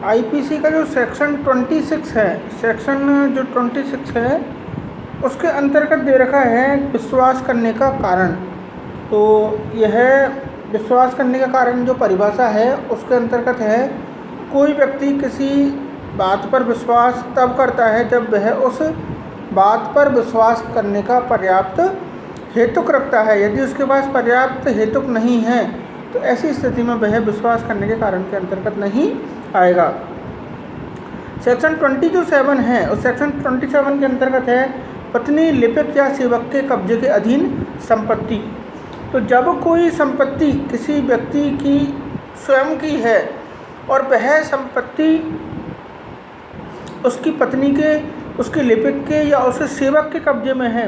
IPC का जो section 26 है, सेक्शन जो 26 है उसके अंतर्गत दे रखा है विश्वास करने का कारण। तो यह विश्वास करने का कारण जो परिभाषा है उसके अंतर्गत है, कोई व्यक्ति किसी बात पर विश्वास तब करता है जब वह उस बात पर विश्वास करने का पर्याप्त हेतुक रखता है। यदि उसके पास पर्याप्त हेतुक नहीं है तो ऐसी स्थिति में वह विश्वास करने के कारण के अंतर्गत नहीं आएगा। सेक्शन 27 है, उस सेक्शन 27 के अंतर्गत है पत्नी, लिपिक या सेवक के कब्जे के अधीन संपत्ति। तो जब कोई संपत्ति किसी व्यक्ति की स्वयं की है और वह संपत्ति उसकी पत्नी के, उसके लिपिक के या उसके सेवक के कब्जे में है,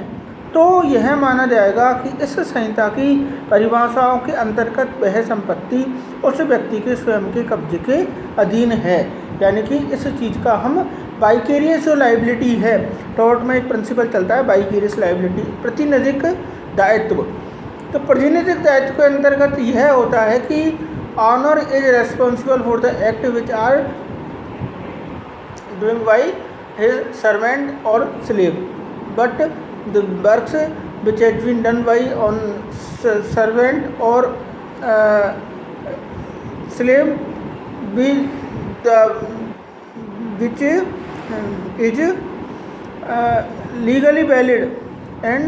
तो यह माना जाएगा कि इस संहिता की परिभाषाओं के अंतर्गत वह संपत्ति उस व्यक्ति के स्वयं के कब्जे के अधीन है। यानी कि इस चीज़ का हम वाइकेरियस जो लाइबिलिटी है, टॉर्ट में एक प्रिंसिपल चलता है वाइकेरियस लाइबिलिटी, प्रतिनिधिक दायित्व। तो प्रतिनिधिक दायित्व के अंतर्गत यह होता है कि owner is responsible for the act which are doing by his servant और slave, but the works which has been done by on servant or slave which is legally valid and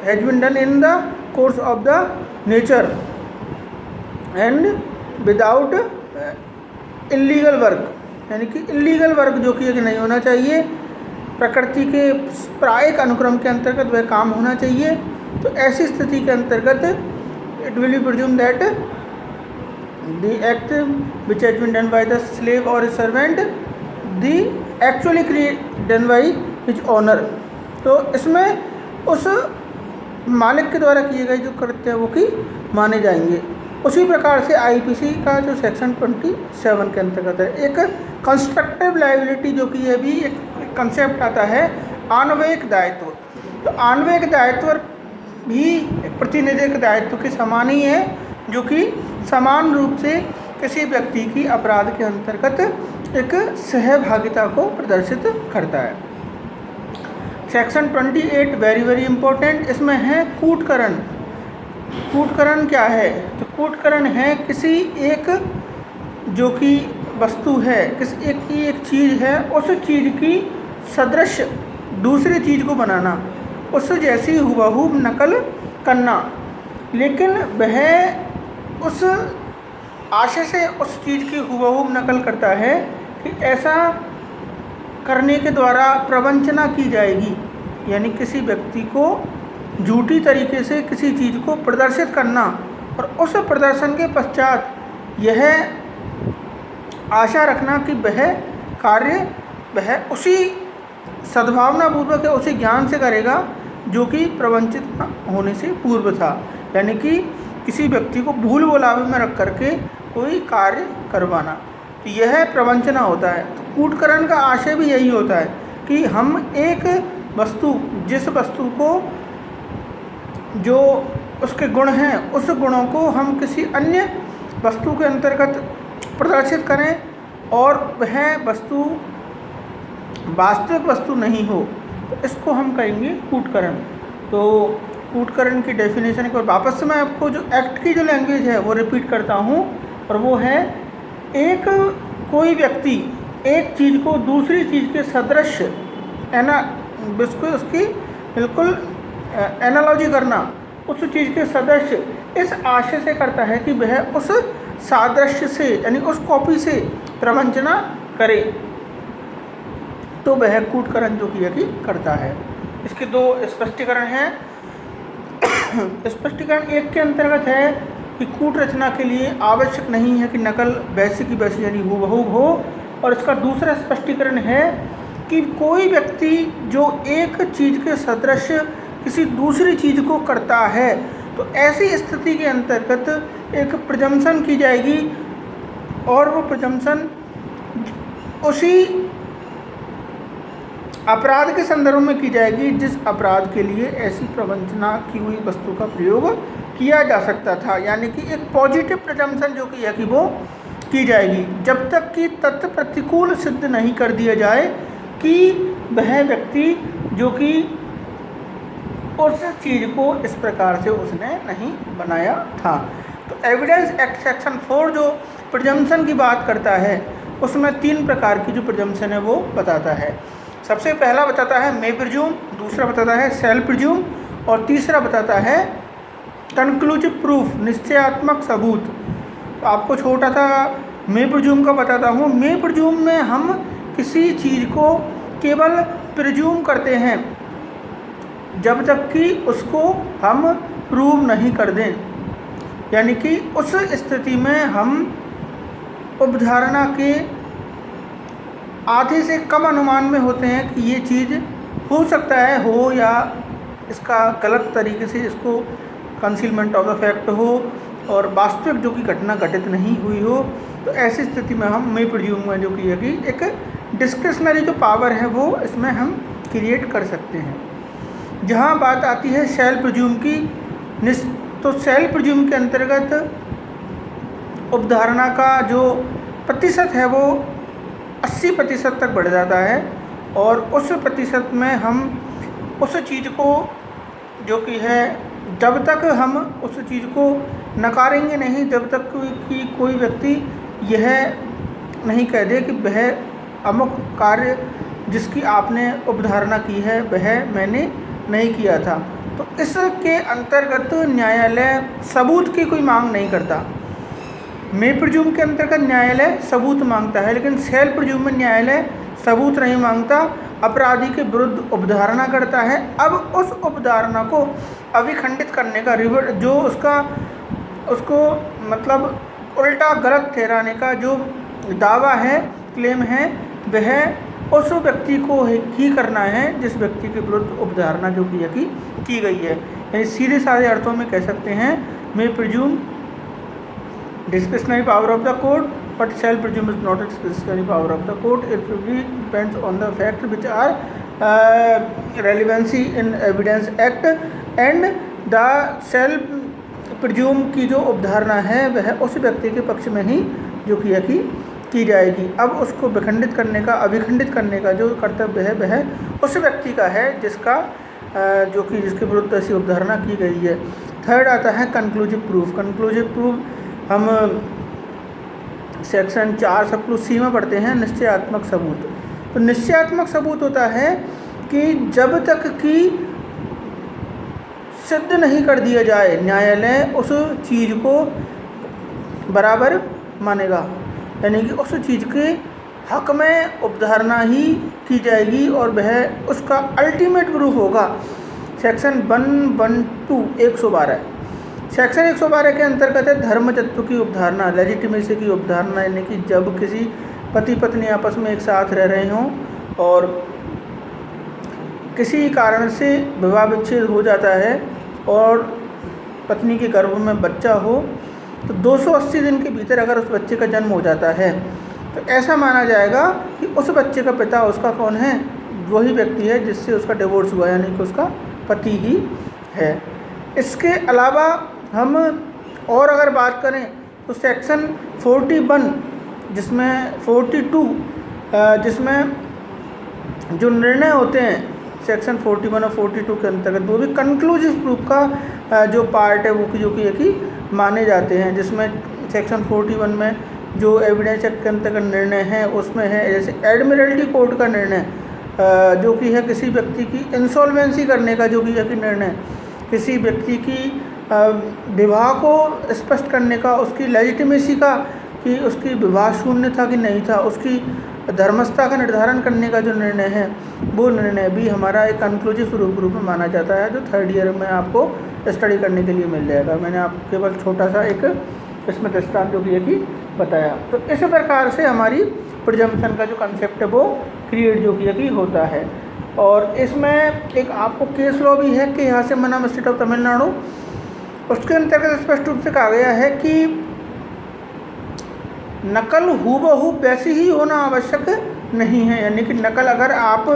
has been done in the course of the nature and without illegal work, यानी कि illegal work जो कि नहीं होना चाहिए, प्रकृति के प्रायिक अनुक्रम के अंतर्गत वह काम होना चाहिए। तो ऐसी स्थिति के अंतर्गत it will be presume that the act which has been done by the slave और servant the actually done by his owner. तो इसमें उस मालिक के द्वारा किए गए जो कृत्य हैं वो की माने जाएंगे। उसी प्रकार से आईपीसी का जो सेक्शन 27 के अंतर्गत है एक कंस्ट्रक्टिव लायबिलिटी, जो कि यह भी एक कंसेप्ट आता है आणविक दायित्व। तो आणविक दायित्व भी प्रतिनिधिक दायित्व के समान ही है, जो कि समान रूप से किसी व्यक्ति की अपराध के अंतर्गत एक सहभागिता को प्रदर्शित करता है। सेक्शन 28 वेरी इम्पोर्टेंट, इसमें है कूटकरण। कूटकरण क्या है? तो कूटकरण है किसी एक जो कि वस्तु है, किसी एक की एक चीज़ है, उस चीज़ की सदृश दूसरी चीज़ को बनाना, उस जैसी हुबहू नकल करना, लेकिन वह उस आशय से उस चीज़ की हुबहू नकल करता है कि ऐसा करने के द्वारा प्रवंचना की जाएगी, यानी किसी व्यक्ति को झूठी तरीके से किसी चीज़ को प्रदर्शित करना और उस प्रदर्शन के पश्चात यह आशा रखना कि वह कार्य वह उसी सद्भावनापूर्वक या उसी ज्ञान से करेगा जो कि प्रवंचित होने से पूर्व था, यानी कि किसी व्यक्ति को भूल भुलावे में रख करके कोई कार्य करवाना, तो यह प्रवंचना होता है। तो कूटकरण का आशय भी यही होता है कि हम एक वस्तु, जिस वस्तु को जो उसके गुण हैं उस गुणों को हम किसी अन्य वस्तु के अंतर्गत प्रदर्शित करें और वह वस्तु वास्तविक वस्तु नहीं हो, तो इसको हम कहेंगे कूटकरण। तो कूटकरण की डेफिनेशन को वापस से मैं आपको जो एक्ट की जो लैंग्वेज है वो रिपीट करता हूँ, और वो है एक कोई व्यक्ति एक चीज़ को दूसरी चीज़ के सदृश उसकी बिल्कुल एनालॉजी करना, उस चीज़ के सदृश इस आशय से करता है कि वह उस सादृश्य से यानी उस कॉपी से प्रवंचना करे, तो वह कूटकरण जो किया कि करता है। इसके दो स्पष्टीकरण हैं। स्पष्टीकरण एक के अंतर्गत है कि कूट रचना के लिए आवश्यक नहीं है कि नकल वैसी की वैसी यानी हूबहू हो, और इसका दूसरा स्पष्टीकरण है कि कोई व्यक्ति जो एक चीज़ के सदृश किसी दूसरी चीज़ को करता है, तो ऐसी स्थिति के अंतर्गत एक प्रिजम्पशन की जाएगी, और वो प्रिजम्पशन उसी अपराध के संदर्भ में की जाएगी जिस अपराध के लिए ऐसी प्रवंचना की हुई वस्तु का प्रयोग किया जा सकता था। यानी कि एक पॉजिटिव प्रिजम्पशन जो कि है कि वो की जाएगी जब तक कि तथ्य प्रतिकूल सिद्ध नहीं कर दिया जाए कि वह व्यक्ति जो कि उस चीज़ को इस प्रकार से उसने नहीं बनाया था। तो एविडेंस एक्ट सेक्शन 4 जो प्रिजम्पशन की बात करता है उसमें 3 प्रकार की जो प्रिजम्पशन है वो बताता है। सबसे पहला बताता है मे प्रिज्यूम, दूसरा बताता है सेल प्रिज्यूम और तीसरा बताता है कंक्लूसिव प्रूफ, निश्चयात्मक सबूत। तो आपको छोटा सा मे प्रिज्यूम का बताता हूँ। मे प्रिज्यूम में हम किसी चीज़ को केवल प्रिज्यूम करते हैं जब तक कि उसको हम प्रूव नहीं कर दें, यानी कि उस स्थिति में हम उपधारणा के आधे से कम अनुमान में होते हैं कि ये चीज़ हो सकता है हो या इसका गलत तरीके से इसको कंसीलमेंट ऑफ द फैक्ट हो और वास्तविक जो कि घटना घटित नहीं हुई हो। तो ऐसी स्थिति में हम मे प्रिज्यूम में जो कि एक डिस्क्रिशनरी जो पावर है वो इसमें हम क्रिएट कर सकते हैं। जहाँ बात आती है सेल प्रिज्यूम की, तो सेल प्रिज्यूम के अंतर्गत उपधारणा का जो प्रतिशत है वो 80% तक बढ़ जाता है और उस प्रतिशत में हम उस चीज़ को जो कि है जब तक हम उस चीज़ को नकारेंगे नहीं, जब तक कि कोई व्यक्ति यह नहीं कह दे कि वह अमुक कार्य जिसकी आपने उपधारणा की है वह मैंने नहीं किया था। तो इसके अंतर्गत न्यायालय सबूत की कोई मांग नहीं करता। मे प्रिज्यूम के अंतर्गत न्यायालय सबूत मांगता है, लेकिन सेल प्रिज्यूम में न्यायालय सबूत नहीं मांगता, अपराधी के विरुद्ध उपधारणा करता है। अब उस उपधारणा को अभिखंडित करने का जो उसको मतलब उल्टा गलत ठहराने का जो दावा है, क्लेम है, वह उस व्यक्ति को ही करना है जिस व्यक्ति के विरुद्ध उपधारणा जो की गई है। यानी सीधे साधे अर्थों में कह सकते हैं मे presume discretionary power of the court, but shall presume is not a discretionary power of the court. It really depends on the fact which are relevancy in evidence act, and the shall presume की जो उपधारणा है वह उस व्यक्ति के पक्ष में ही जो की जाएगी। अब उसको विखंडित करने का, अभिखंडित करने का जो कर्तव्य है वह उस व्यक्ति का है जिसके विरुद्ध ऐसी उपधारणा की गई है। थर्ड आता है कंक्लूसिव प्रूफ। कंक्लूसिव प्रूफ हम सेक्शन 4 सब क्लूज सी में पढ़ते हैं, निश्चयात्मक सबूत। तो निश्चयात्मक सबूत होता है कि जब तक कि सिद्ध नहीं कर दिया जाए न्यायालय उस चीज़ को बराबर मानेगा, यानी कि उस चीज़ के हक में उपधारणा ही की जाएगी और वह उसका अल्टीमेट प्रूफ होगा। सेक्शन 112 सेक्शन 112 के अंतर्गत है धर्मतत्व की उपधारणा, लेजिटिमेसी की उपधारणा, यानी कि जब किसी पति पत्नी आपस में एक साथ रह रहे हों और किसी कारण से विवाह विच्छेद हो जाता है और पत्नी के गर्भ में बच्चा हो, तो 280 दिन के भीतर अगर उस बच्चे का जन्म हो जाता है तो ऐसा माना जाएगा कि उस बच्चे का पिता उसका कौन है, वही व्यक्ति है जिससे उसका डिवोर्स हुआ, यानी कि उसका पति ही है। इसके अलावा हम और अगर बात करें तो सेक्शन 41 जिसमें 42 जिसमें जो निर्णय होते हैं सेक्शन 41 और 42 के अंतर्गत, वो भी कंक्लूसिव प्रूफ का जो पार्ट है वो जो कि माने जाते हैं। जिसमें सेक्शन 41 में जो एविडेंस एक्ट के अंतर्गत निर्णय है उसमें है जैसे एडमिरल्टी कोर्ट का निर्णय जो कि है किसी व्यक्ति की इंसॉल्वेंसी करने का जो कि है कि निर्णय, किसी व्यक्ति की विवाह को स्पष्ट करने का, उसकी लेजिटिमेसी का कि उसकी विवाह शून्य था कि नहीं था, उसकी धर्मस्थता का निर्धारण करने का जो निर्णय है वो निर्णय भी हमारा एक कंक्लूसिव रूप में माना जाता है, जो 3rd ईयर में आपको स्टडी करने के लिए मिल जाएगा। मैंने आपको केवल छोटा सा एक इसमें दृष्टांत जो कि बताया। तो इस प्रकार से हमारी प्रिजम्पशन का जो कंसेप्ट है वो क्रिएट जो कि होता है। और इसमें एक आपको केस लॉ भी है कि यहाँ से मना स्टेट ऑफ तमिलनाडु, उसके अंतर्गत स्पष्ट रूप से कहा गया है कि नकल हूबहू वैसी ही होना आवश्यक नहीं है, यानी कि नकल अगर आप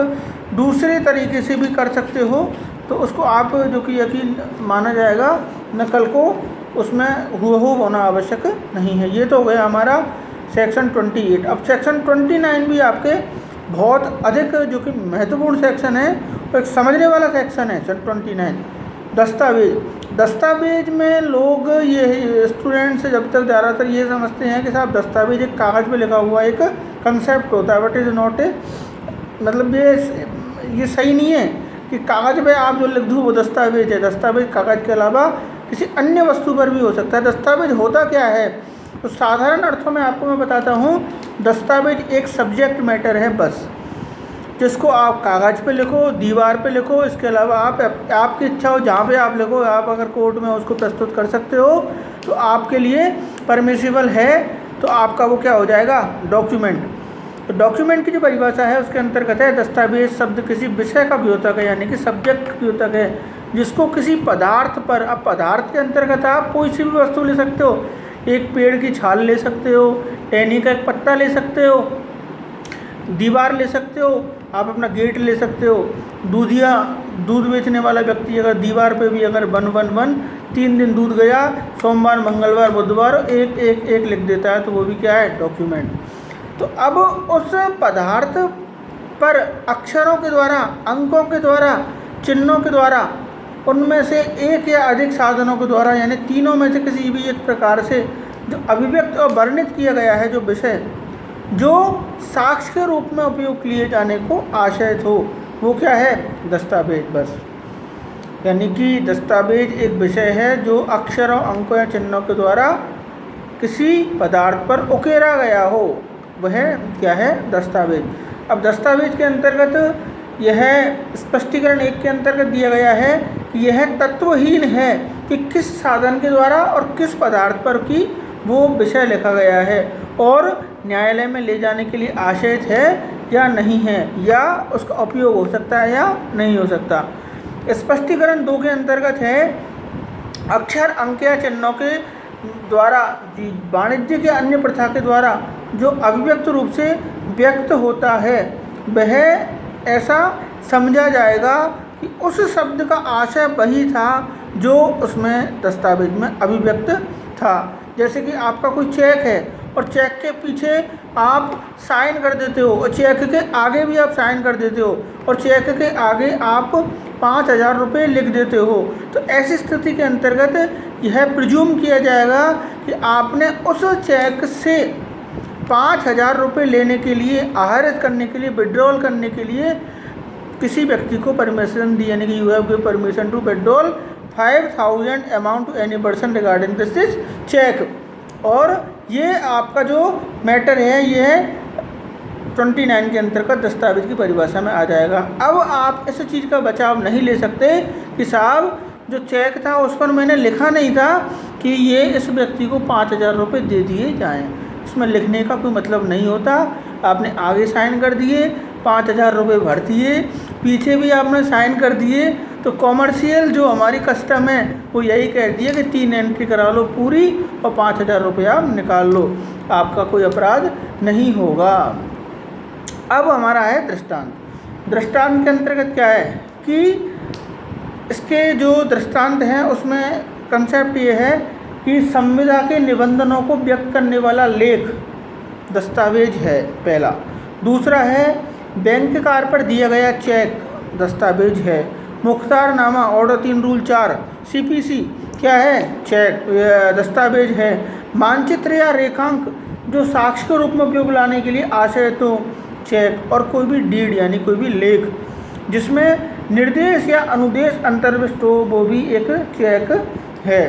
दूसरे तरीके से भी कर सकते हो तो उसको आप जो कि यकीन माना जाएगा, नकल को उसमें हूबहू होना आवश्यक नहीं है। ये तो हो गया हमारा सेक्शन 28। अब सेक्शन 29 भी आपके बहुत अधिक जो कि महत्वपूर्ण सेक्शन है, वो एक समझने वाला सेक्शन है सेक्शन 29। दस्तावेज में लोग ये स्टूडेंट्स जब तक ज़्यादातर ये समझते हैं कि साहब दस्तावेज एक कागज़ पे लिखा हुआ एक कंसेप्ट होता है, बट इज़ नॉट ए, मतलब ये सही नहीं है कि कागज़ पे आप जो लिख दूँ वो दस्तावेज है। दस्तावेज कागज़ के अलावा किसी अन्य वस्तु पर भी हो सकता है। दस्तावेज होता क्या है, तो साधारण अर्थों में आपको मैं बताता हूँ, दस्तावेज एक सब्जेक्ट मैटर है बस, जिसको आप कागज़ पे लिखो, दीवार पे लिखो, इसके अलावा आप आपकी इच्छा हो जहाँ पे आप लिखो। आप अगर कोर्ट में उसको प्रस्तुत कर सकते हो तो आपके लिए परमिसिबल है, तो आपका वो क्या हो जाएगा, डॉक्यूमेंट। तो डॉक्यूमेंट की जो परिभाषा है उसके अंतर्गत है, दस्तावेज शब्द किसी विषय का द्योतक है, यानी कि सब्जेक्ट द्योतक है, जिसको किसी पदार्थ पर, अब पदार्थ के अंतर्गत आप कोई सी भी वस्तु ले सकते हो, एक पेड़ की छाल ले सकते हो, टहनी का एक पत्ता ले सकते हो, दीवार ले सकते हो, आप अपना गेट ले सकते हो। दूध बेचने वाला व्यक्ति अगर दीवार पे भी अगर 111 3 दिन दूध गया, सोमवार मंगलवार बुधवार एक लिख देता है, तो वो भी क्या है, डॉक्यूमेंट। तो अब उस पदार्थ पर अक्षरों के द्वारा, अंकों के द्वारा, चिन्हों के द्वारा, उनमें से एक या अधिक साधनों के द्वारा, यानी तीनों में से किसी भी एक प्रकार से जो अभिव्यक्त और वर्णित किया गया है जो विषय, जो साक्ष्य के रूप में उपयोग किए जाने को आशय हो, वो क्या है, दस्तावेज बस। यानी कि दस्तावेज एक विषय है जो अक्षरों, अंकों या चिन्हों के द्वारा किसी पदार्थ पर उकेरा गया हो, वह क्या है, दस्तावेज। अब दस्तावेज के अंतर्गत यह स्पष्टीकरण 1 के अंतर्गत दिया गया है कि यह तत्वहीन है कि किस साधन के द्वारा और किस पदार्थ पर की वो विषय लिखा गया है, और न्यायालय में ले जाने के लिए आशय है या नहीं है, या उसका उपयोग हो सकता है या नहीं हो सकता। स्पष्टीकरण 2 के अंतर्गत है, अक्षर, अंक या चिन्हों के द्वारा, वाणिज्य के अन्य प्रथा के द्वारा जो अभिव्यक्त रूप से व्यक्त होता है, वह ऐसा समझा जाएगा कि उस शब्द का आशय वही था जो उसमें दस्तावेज में अभिव्यक्त था। जैसे कि आपका कोई चेक है और चेक के पीछे आप साइन कर देते हो, और चेक के आगे भी आप साइन कर देते हो, और चेक के आगे आप 5,000 रुपये लिख देते हो, तो ऐसी स्थिति के अंतर्गत यह प्रिज्यूम किया जाएगा कि आपने उस चेक से 5,000 रुपये लेने के लिए, आहरित करने के लिए, विड्रॉल करने के लिए किसी व्यक्ति को परमिशन दी, यानी कि you have give permission to withdrawal 5,000 amount to any person regarding this cheque. और ये आपका जो मैटर है, यह 29 के अंतर्गत दस्तावेज की परिभाषा में आ जाएगा। अब आप इस चीज़ का बचाव नहीं ले सकते कि साहब जो चेक था उस पर मैंने लिखा नहीं था कि ये इस व्यक्ति को 5,000 रुपये दे दिए जाएँ। इसमें लिखने का कोई मतलब नहीं होता। आपने आगे साइन कर दिए, 5,000 रुपये भर दिए, पीछे भी आपने साइन कर दिए, तो कॉमर्शियल जो हमारी कस्टम है वो यही कह दिए कि 3 एंट्री करा लो पूरी और 5,000 रुपये आप निकाल लो, आपका कोई अपराध नहीं होगा। अब हमारा है दृष्टांत। दृष्टांत के अंतर्गत क्या है कि इसके जो दृष्टांत हैं उसमें कंसेप्ट ये है कि संविदा के निबंधनों को व्यक्त करने वाला लेख दस्तावेज है पहला। दूसरा है बैंक कार्य पर दिया गया चेक दस्तावेज है। मुख्तारनामा ऑर्डर 3 रूल 4 CPC क्या है, चेक दस्तावेज है। मानचित्र या रेखांक जो साक्ष्य के रूप में उपयोग लाने के लिए आशय तो चेक, और कोई भी डीड यानी कोई भी लेख जिसमें निर्देश या अनुदेश अंतर्विष्ट हो, वो भी एक चेक है।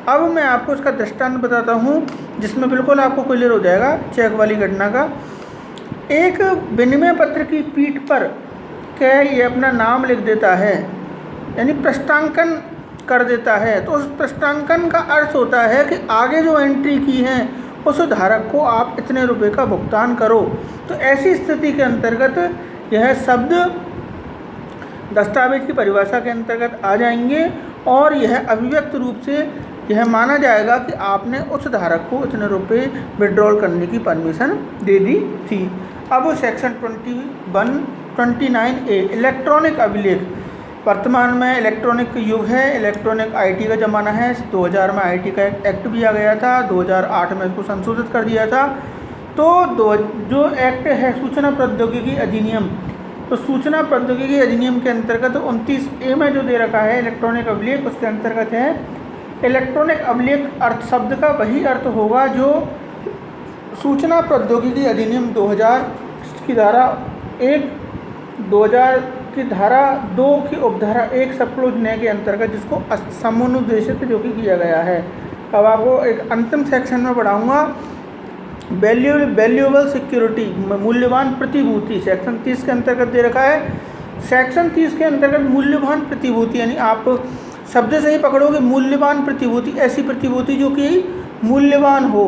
अब मैं आपको इसका दृष्टांत बताता हूँ जिसमें बिल्कुल आपको क्लियर हो जाएगा चेक वाली घटना का। एक विनिमय पत्र की पीठ पर क्या ये अपना नाम लिख देता है, यानी प्रष्टांकन कर देता है, तो उस प्रष्टांकन का अर्थ होता है कि आगे जो एंट्री की है उस धारक को आप इतने रुपए का भुगतान करो। तो ऐसी स्थिति के अंतर्गत यह शब्द दस्तावेज की परिभाषा के अंतर्गत आ जाएंगे, और यह अभिव्यक्त रूप से यह माना जाएगा कि आपने उस धारक को इतने रुपए विड्रॉल करने की परमिशन दे दी थी। अब सेक्शन 29A इलेक्ट्रॉनिक अभिलेख। वर्तमान में इलेक्ट्रॉनिक युग है, इलेक्ट्रॉनिक IT का ज़माना है। 2000 में IT का एक एक्ट भी आ गया था, 2008 में इसको संशोधित कर दिया था। तो जो एक्ट है सूचना प्रौद्योगिकी अधिनियम, तो सूचना प्रौद्योगिकी अधिनियम के अंतर्गत 29A में जो दे रखा है इलेक्ट्रॉनिक अभिलेख, उसके अंतर्गत है इलेक्ट्रॉनिक अभिलेख अर्थ शब्द का वही अर्थ होगा जो सूचना प्रौद्योगिकी अधिनियम 2000 की धारा 1, 2000 की धारा 2 की उपधारा 1 सबक्लोज न के अंतर्गत जिसको समुन्देशित जो कि किया गया है। अब आपको एक अंतिम सेक्शन में पढ़ाऊँगा वैल्यूएबल सिक्योरिटी, मूल्यवान प्रतिभूति, सेक्शन 30 के अंतर्गत दे रखा है। सेक्शन 30 के अंतर्गत मूल्यवान प्रतिभूति, यानी आप शब्द से ही पकड़ोगे मूल्यवान प्रतिभूति, ऐसी प्रतिभूति जो कि मूल्यवान हो।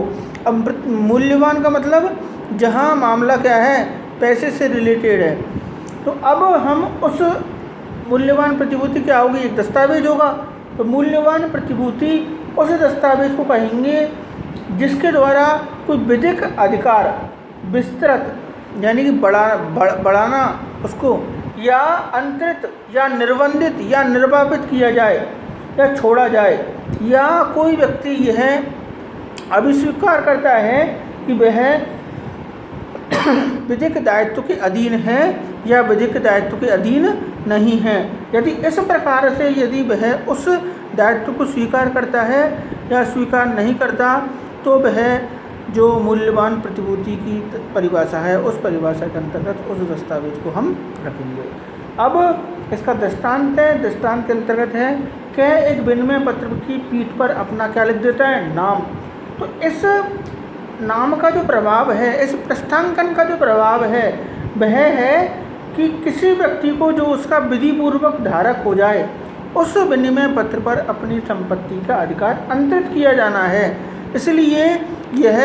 अब मूल्यवान का मतलब जहाँ मामला क्या है, पैसे से रिलेटेड है। तो अब हम उस मूल्यवान प्रतिभूति क्या होगी, एक दस्तावेज होगा। तो मूल्यवान प्रतिभूति उस दस्तावेज को कहेंगे जिसके द्वारा कोई विधिक अधिकार विस्तृत यानी कि बढ़ाना उसको, या अंतरित या निर्बंधित या निर्वापित किया जाए या छोड़ा जाए, या कोई व्यक्ति यह अभिस्वीकार करता है कि वह विधिक दायित्व के अधीन है या विधिक दायित्व के अधीन नहीं है। यदि इस प्रकार से यदि वह उस दायित्व को स्वीकार करता है या स्वीकार नहीं करता, तो वह जो मूल्यवान प्रतिभूति की परिभाषा है उस परिभाषा के अंतर्गत उस दस्तावेज को हम रखेंगे। अब इसका दृष्टांत है, दृष्टांत के अंतर्गत है कि एक विनिमय पत्र की पीठ पर अपना क्या लिख देता है, नाम। तो इस नाम का जो प्रभाव है, इस पृष्ठांकन का जो प्रभाव है वह है कि किसी व्यक्ति को जो उसका विधिपूर्वक धारक हो जाए उस विनिमय पत्र पर अपनी संपत्ति का अधिकार अंतरित किया जाना है। इसलिए यह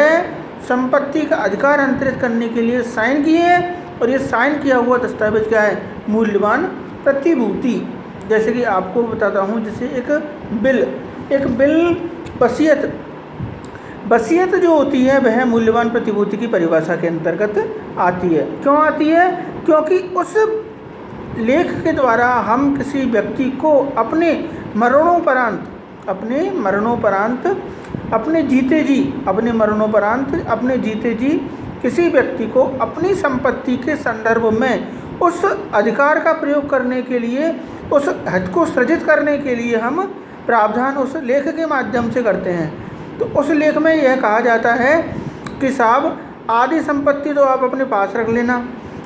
संपत्ति का अधिकार अंतरित करने के लिए साइन किए, और ये साइन किया हुआ दस्तावेज क्या है, मूल्यवान प्रतिभूति। जैसे कि आपको बताता हूँ, जैसे एक बिल वसीयत जो होती है वह मूल्यवान प्रतिभूति की परिभाषा के अंतर्गत आती है। क्यों आती है? क्योंकि उस लेख के द्वारा हम किसी व्यक्ति को अपने मरणोपरांत अपने जीते जी किसी व्यक्ति को अपनी संपत्ति के संदर्भ में उस अधिकार का प्रयोग करने के लिए, उस हित को सृजित करने के लिए हम प्रावधान उस लेख के माध्यम से करते हैं। तो उस लेख में यह कहा जाता है कि साहब आधी संपत्ति तो आप अपने पास रख लेना,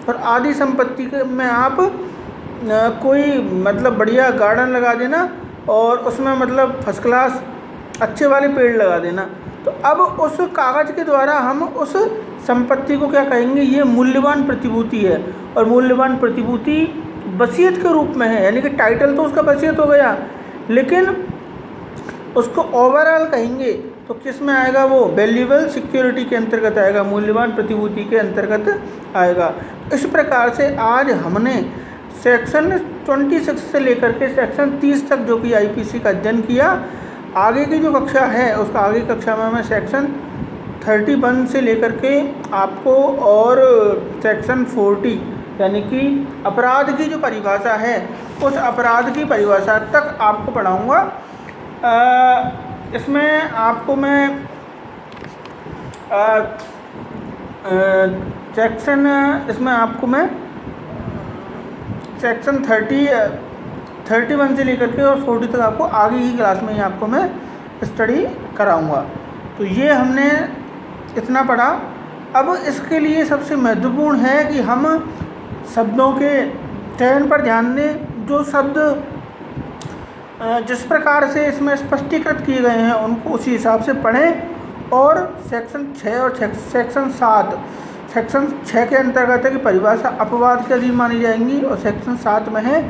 और आधी संपत्ति में आप कोई मतलब बढ़िया गार्डन लगा देना, और उसमें मतलब फर्स्ट क्लास अच्छे वाले पेड़ लगा देना। तो अब उस कागज़ के द्वारा हम उस संपत्ति को क्या कहेंगे, ये मूल्यवान प्रतिभूति है। और मूल्यवान प्रतिभूति वसीयत के रूप में है, यानी कि टाइटल तो उसका वसीयत हो गया, लेकिन उसको ओवरऑल कहेंगे तो किस में आएगा, वो वैल्यूएबल सिक्योरिटी के अंतर्गत आएगा, मूल्यवान प्रतिभूति के अंतर्गत आएगा। इस प्रकार से आज हमने सेक्शन 26 से लेकर के सेक्शन 30 तक जो कि आईपीसी का अध्ययन किया। आगे की जो कक्षा है उसका आगे कक्षा में मैं सेक्शन 31 से लेकर के आपको और सेक्शन 40 यानी कि अपराध की जो परिभाषा है उस अपराध की परिभाषा तक आपको पढ़ाऊँगा। इसमें आपको मैं सेक्शन 31 से लेकर के और 40 तक आपको आगे की क्लास में ही आपको मैं स्टडी कराऊंगा। तो ये हमने इतना पढ़ा। अब इसके लिए सबसे महत्वपूर्ण है कि हम शब्दों के चयन पर ध्यान दें। जो शब्द जिस प्रकार से इसमें स्पष्टीकृत किए गए हैं उनको उसी हिसाब से पढ़ें। और सेक्शन 6 और सेक्शन 7, सेक्शन 6 के अंतर्गत है कि परिभाषा अपवाद के अधीन मानी जाएंगी, और सेक्शन 7 में है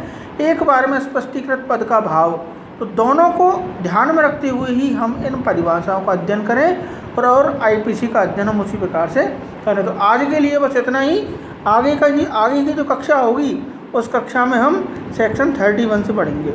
एक बार में स्पष्टीकृत पद का भाव। तो दोनों को ध्यान में रखते हुए ही हम इन परिभाषाओं का अध्ययन करें और आईपीसी का अध्ययन हम उसी प्रकार से करें। तो आज के लिए बस इतना ही। आगे की जो कक्षा होगी उस कक्षा में हम सेक्शन 31 से पढ़ेंगे।